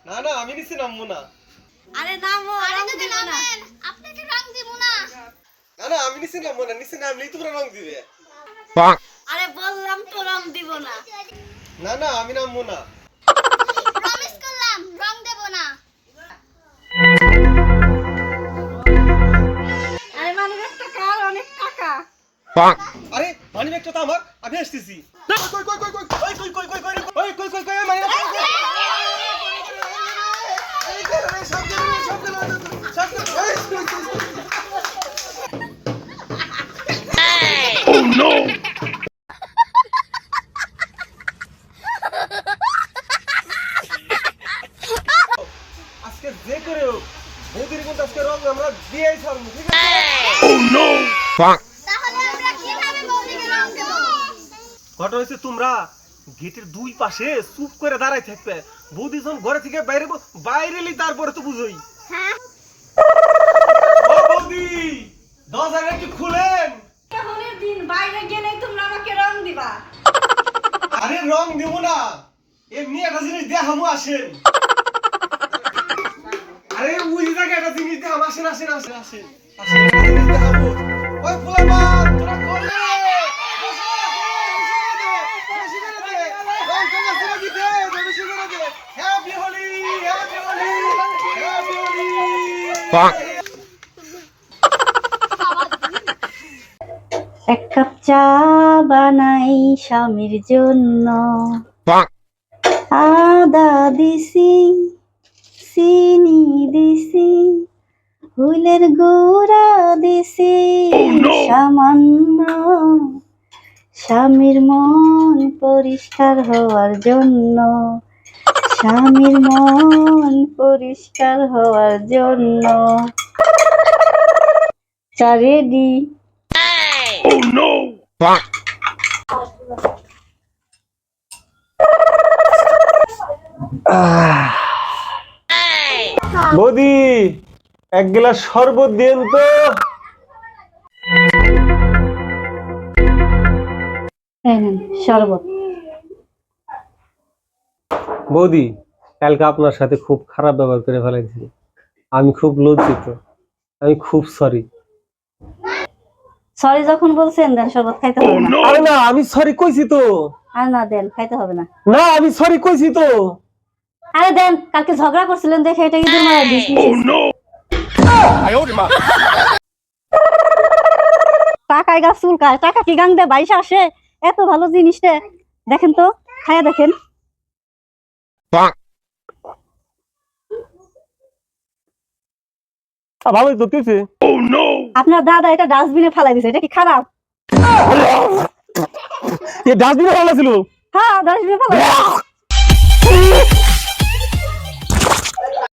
না না আমি নিচে নামবো না। আরে নামো, আরে রং যদি দিব না। নামেন আপনাকে রং দিব না। না না আমি নিচে নামবো না, নিচে নামলেই তোমরা রং দিবে। আরে বললাম তো রং দিব না। না না আমি নামবো না। প্রমিস করলাম রং দেব না। আরে মানে একটা কার অনেক টাকা। আরে মানি ব্যাগটা তো আমার, আমি আসতেছি। কই কই কই কই কই কই কই কই কই কই কই কই কই মানি ব্যাগ কই। এই করে সব Oh no! আজকে যে করে হোক বৌদির কিন্তু আজকে রং আমরা দিয়েই ছাড়বো, ঠিক আছে? Oh no! তাহলে আমরা কিভাবে বৌদিকে রং দেব? ঘটনা হচ্ছে তোমরা গেটের দুই পাশে চুপ করে দাঁড়াই থাকবে। বৌদি যখন ঘরে থেকে বাইরে বাইরেলি তারপরে তো বুঝোই। হ্যাঁ ও বৌদি দরজাটা একটু খুলেন। কেমনের দিন বাইরে গেলেই তোমরা আমাকে রং দিবা। আরে রং দেব না, এমনি একটা জিনিস দেখামু, আসেন। আরে ওই জায়গায় একটা জিনিস দেখাম, আসেন আসেন আসেন আসেন আসেন, একটা জিনিস দেখাবো। ওই ফুলাবা তোরা করলে happy Holi happy Holi happy Holi. এক কাপ চা বানাই স্বামীর জন্য, আদা দিছি, চিনি দিছি, ফুলের গুঁড়া দিছি সামান্য, স্বামীর মন পরিষ্কার হওয়ার জন্য, স্বামীর মন পরিষ্কার হওয়ার জন্য। চা রেডি। Oh no! বৌদি এক গ্লাস শরবত দিন তো। শরবত। বৌদি কালকে আপনার সাথে খুব খারাপ ব্যবহার করে ফেলেছি, আমি খুব লজ্জিত, আমি খুব সরি। সরি যখন বলছেন দেন, শরবত খাইতে হবে না। আরে না আমি সরি কইছি তো। আর না দেন, খাইতে হবে না। না আমি সরি কইছি তো। আরে দেন, কালকে ঝগড়া করছিলেন দেখে এটা ঈদের মারা দিয়েছি। টাকায় গাছ চুলকায়, টাকা কি গাং দেয় বাইশে আসে? এত ভালো জিনিসটা দেখেন তো, খাইয়া দেখেন। ভালোই তো তুইছে। আপনার দাদা এটা ডাস্টবিনে ফেলাই দিছে, এটা কি খারাপ? এই ডাস্টবিনে ফেলা ছিল। হ্যাঁ, ডাস্টবিনে ফেলাই।